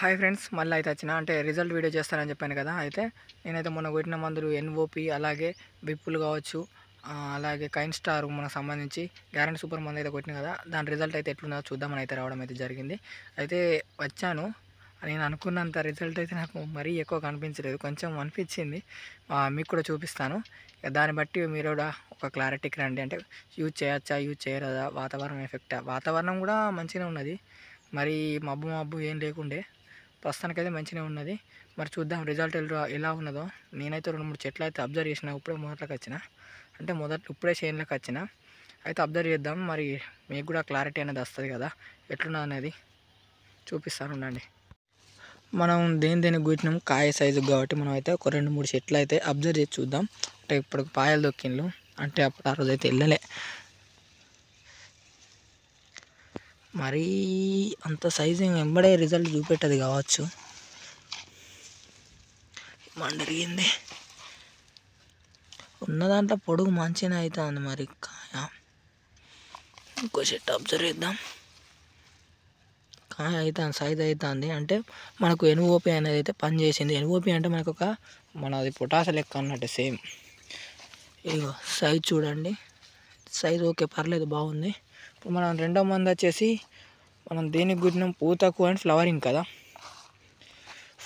Hi friends, మళ్ళీ అయితే వచ్చిన అంటే రిజల్ట్ వీడియో చేస్తానని చెప్పాను కదా. అయితే నేనైతే మొన్న కొట్టిన మందులు ఎన్ఓపి, అలాగే విప్పులు కావచ్చు, అలాగే కైన్ స్టార్ మనకు సంబంధించి గ్యారంటీ సూపర్ మందు అయితే కొట్టిన కదా. దాని రిజల్ట్ అయితే ఎట్లున్నదో చూద్దామని అయితే రావడం అయితే జరిగింది. అయితే వచ్చాను, నేను అనుకున్నంత రిజల్ట్ అయితే నాకు మరీ ఎక్కువ కనిపించలేదు, కొంచెం అనిపించింది. మీకు కూడా చూపిస్తాను. దాన్ని బట్టి మీరు కూడా ఒక క్లారిటీకి రండి. అంటే యూజ్ చేయొచ్చా, యూజ్ చేయరాదా, వాతావరణం ఎఫెక్టా. వాతావరణం కూడా మంచిగానే ఉన్నది, మరి మబ్బు మబ్బు ఏం లేకుండే, ప్రస్తుతానికైతే మంచిగా ఉన్నది. మరి చూద్దాం రిజల్ట్ ఎలా ఉన్నదో. నేనైతే 2-3 చెట్లు అయితే అబ్జర్వ్ చేసిన, ఇప్పుడే మొదట్లోకి వచ్చిన, అంటే ఇప్పుడే చేనులోకి వచ్చిన. అయితే అబ్జర్వ్ చేద్దాం, మరి మీకు కూడా క్లారిటీ అనేది వస్తుంది కదా ఎట్లున్నా అనేది చూపిస్తాను ఉండండి. మనం దేనికి కూర్చున్నాం కాయ సైజు కాబట్టి మనం అయితే ఒక 2-3 చెట్లు అయితే అబ్జర్వ్ చేసి చూద్దాం. అంటే ఇప్పుడు పాయలు దొక్కిండ్లు, అంటే అప్పుడు ఆ రోజు అయితే వెళ్ళలే, మరీ అంత సైజు వెంబడే రిజల్ట్ చూపెట్టదు కావచ్చు. మండరిగింది ఉన్న దాంట్లో పొడుగు మంచిగా అవుతుంది. మరి కాయ ఇంకో చెట్టు అబ్జర్వ్ చేద్దాం. కాయ అవుతుంది, సైజ్ అవుతుంది, అంటే మనకు ఎన్ఓపి అనేది అయితే పనిచేసింది. ఎన్ఓపి అంటే మనకు మనది పొటాస లెక్క అన్నట్టు సేమ్. ఇగో సైజ్ చూడండి, సైజ్ ఓకే, పర్లేదు, బాగుంది. ఇప్పుడు మనం రెండో మంది వచ్చేసి మనం దేనికి గురినాం, పూతకు అండ్ ఫ్లవరింగ్ కదా.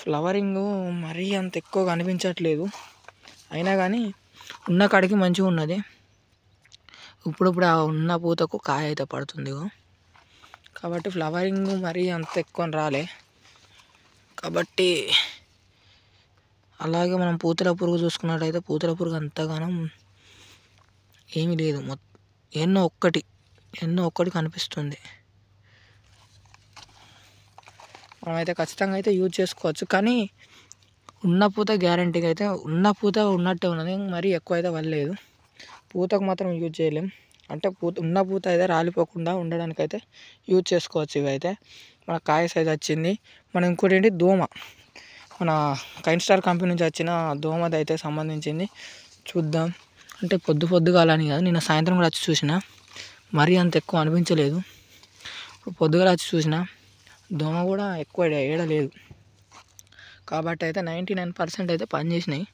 ఫ్లవరింగ్ మరీ అంత ఎక్కువగా అనిపించట్లేదు, అయినా కానీ ఉన్న కాడికి మంచిగా ఉన్నది. ఇప్పుడు ఆ ఉన్న పూతకు కాయ అయితే పడుతుంది కాబట్టి ఫ్లవరింగ్ మరీ అంత ఎక్కువ రాలే కాబట్టి. అలాగే మనం పూతల పురుగు చూసుకున్నట్టయితే పూతల పురుగు అంతగానం ఏమీ లేదు, ఎన్నో ఒక్కటి కనిపిస్తుంది. మనమైతే ఖచ్చితంగా అయితే యూజ్ చేసుకోవచ్చు, కానీ ఉన్న పూత గ్యారంటీగా అయితే ఉన్న పూత ఉన్నట్టే ఉన్నది, మరీ ఎక్కువ అయితే వల్లేదు. పూతకు మాత్రం యూజ్ చేయలేం, అంటే ఉన్న పూత అయితే రాలిపోకుండా ఉండడానికైతే యూజ్ చేసుకోవచ్చు. ఇవి అయితే మన కాయ సైజ్ వచ్చింది. మనం ఇంకోటి ఏంటి, దోమ, మన కైన్ స్టార్ కంపెనీ నుంచి వచ్చిన దోమది అయితే సంబంధించింది. చూద్దాం, అంటే పొద్దుగాలని కాదు, నిన్న సాయంత్రం కూడా వచ్చి చూసిన, మరీ అంత ఎక్కువ అనిపించలేదు. పొద్దుగాల వచ్చి చూసిన దోమ కూడా ఎక్కువ ఏడలేదు, కాబట్టి అయితే 99% అయితే పనిచేసినాయి.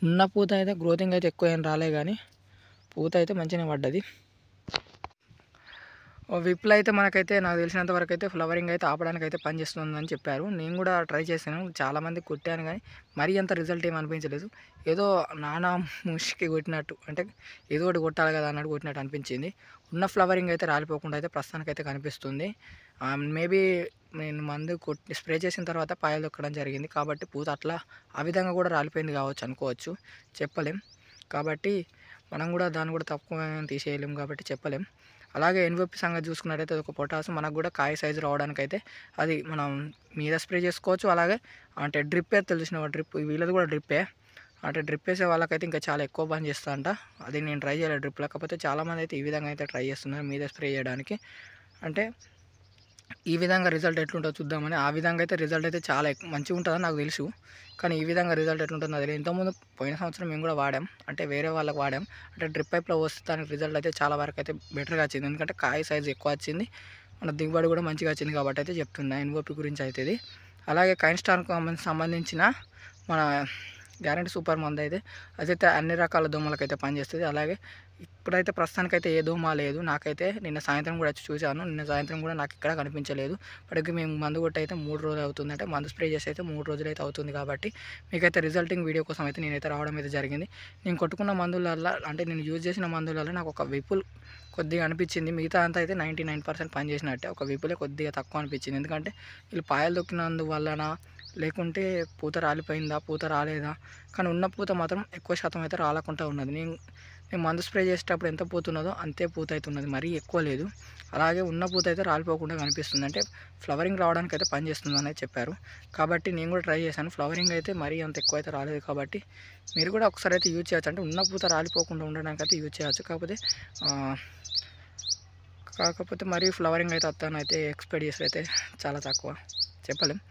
ఉన్న పూత అయితే గ్రోతింగ్ అయితే ఎక్కువ ఏం రాలే, కానీ పూత అయితే మంచిగానే పడ్డది. విప్లు అయితే మనకైతే నాకు తెలిసినంత వరకు అయితే ఫ్లవరింగ్ అయితే ఆపడానికి అయితే పనిచేస్తుందని చెప్పారు. నేను కూడా ట్రై చేశాను, చాలామంది కొట్టాను, కానీ మరీ అంత రిజల్ట్ ఏమి అనిపించలేదు. ఏదో నానా ముష్కి కొట్టినట్టు, అంటే ఏదో ఒకటి కొట్టాలి కదా అన్నట్టు కొట్టినట్టు అనిపించింది. ఉన్న ఫ్లవరింగ్ అయితే రాలిపోకుండా అయితే ప్రస్తుతానికైతే కనిపిస్తుంది. మేబీ నేను మందు స్ప్రే చేసిన తర్వాత పాయలు దొక్కడం జరిగింది, కాబట్టి పూత అట్లా ఆ విధంగా కూడా రాలిపోయింది కావచ్చు అనుకోవచ్చు, చెప్పలేం. కాబట్టి మనం కూడా దాన్ని కూడా తక్కువ తీసేయలేం, కాబట్టి చెప్పలేం. అలాగే ఎన్ఓపి సంగతి చూసుకున్నట్టయితే ఒక పొటాస్ మనకు కూడా కాయ సైజు రావడానికి అయితే అది మనం మీద స్ప్రే చేసుకోవచ్చు. అలాగే అంటే డ్రిప్ అయితే తెలిసిన డ్రిప్, వీళ్ళది కూడా డ్రిప్పే, అంటే డ్రిప్ వేసే వాళ్ళకైతే ఇంకా చాలా ఎక్కువ పని చేస్తా అంట. అది నేను ట్రై చేయలేదు డ్రిప్, లేకపోతే చాలామంది అయితే ఈ విధంగా అయితే ట్రై చేస్తున్నారు మీద స్ప్రే చేయడానికి. అంటే ఈ విధంగా రిజల్ట్ ఎట్లుంటుందో చూద్దామని. ఆ విధంగా అయితే రిజల్ట్ అయితే చాలా మంచిగా ఉంటుందని నాకు తెలుసు, కానీ ఈ విధంగా రిజల్ట్ ఎట్లుంటుందో అది ఇంతకుముందు పోయిన సంవత్సరం మేము కూడా వాడాం, అంటే వేరే వాళ్ళకి వాడాం. అంటే డ్రిప్ పైప్లో వస్తే దానికి రిజల్ట్ అయితే చాలా వరకు అయితే బెటర్గా వచ్చింది, ఎందుకంటే కాయ సైజ్ ఎక్కువ వచ్చింది, మన దిగుబడి కూడా మంచిగా వచ్చింది, కాబట్టి అయితే చెప్తున్నా ఎన్ఓపి గురించి అయితే ఇది. అలాగే కైన్ స్టార్కి సంబంధించిన మన గ్యారంటీ సూపర్ మందు అయితే అదైతే అన్ని రకాల దోమలకైతే పనిచేస్తుంది. అలాగే ఇప్పుడైతే ప్రస్తుతానికైతే ఏ దోమ లేదు, నాకైతే నిన్న సాయంత్రం కూడా వచ్చి చూశాను, నిన్న సాయంత్రం కూడా నాకు ఇక్కడ కనిపించలేదు. ఇప్పటికి మేము మందు కొట్టి అయితే 3 రోజులు అవుతుంది, అంటే మందు స్ప్రే చేసి అయితే 3 రోజులు అయితే అవుతుంది. కాబట్టి మీకైతే రిజల్టింగ్ వీడియో కోసం అయితే నేనైతే రావడం అయితే జరిగింది. నేను కొట్టుకున్న మందులలో, అంటే నేను యూజ్ చేసిన మందులలో నాకు ఒక విపుల్ కొద్దిగా అనిపించింది, మిగతా అంతా అయితే 99% పనిచేసినట్టే. ఒక విపులే కొద్దిగా తక్కువ అనిపించింది, ఎందుకంటే వీళ్ళు పాయలు దొక్కినందువలన, లేకుంటే పూత రాలిపోయిందా, పూత రాలేదా, కానీ ఉన్న పూత మాత్రం ఎక్కువ శాతం అయితే రాలకుండా ఉన్నది. నేను మందు స్ప్రే చేసేటప్పుడు ఎంత పూత ఉన్నదో అంతే పూత అయితే ఉన్నది, మరీ ఎక్కువ లేదు. అలాగే ఉన్న పూత అయితే రాలిపోకుండా కనిపిస్తుంది, అంటే ఫ్లవరింగ్ రావడానికి అయితే పనిచేస్తుంది అనేది చెప్పారు. కాబట్టి నేను కూడా ట్రై చేశాను, ఫ్లవరింగ్ అయితే మరీ అంత ఎక్కువ అయితే రాలేదు. కాబట్టి మీరు కూడా ఒకసారి అయితే యూజ్ చేయొచ్చు, అంటే ఉన్న పూత రాలిపోకుండా ఉండడానికి అయితే యూజ్ చేయొచ్చు. కాకపోతే మరీ ఫ్లవరింగ్ అయితే వస్తాను అయితే ఎక్స్పెక్ట్ చేసి అయితే చాలా తక్కువ, చెప్పలేం.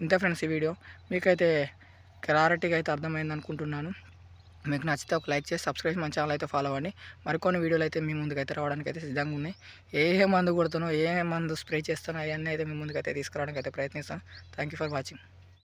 ఇంత ఫ్రెండ్స్ ఈ వీడియో మీకైతే క్లారిటీగా అయితే అర్థమైంది అనుకుంటున్నాను. మీకు నచ్చితే ఒక లైక్ చేసి సబ్స్క్రైబ్ మన ఛానల్ అయితే ఫాలో అవ్వండి. మరికొన్ని వీడియోలు అయితే మీ ముందుకైతే రావడానికి అయితే సిద్ధంగా ఉన్నాయి. ఏ మందు కొడుతానో, ఏ మందు స్ప్రే చేస్తానో అవన్నీ అయితే మీ ముందుకైతే తీసుకురావడానికి అయితే ప్రయత్నిస్తాను. Thank you for watching.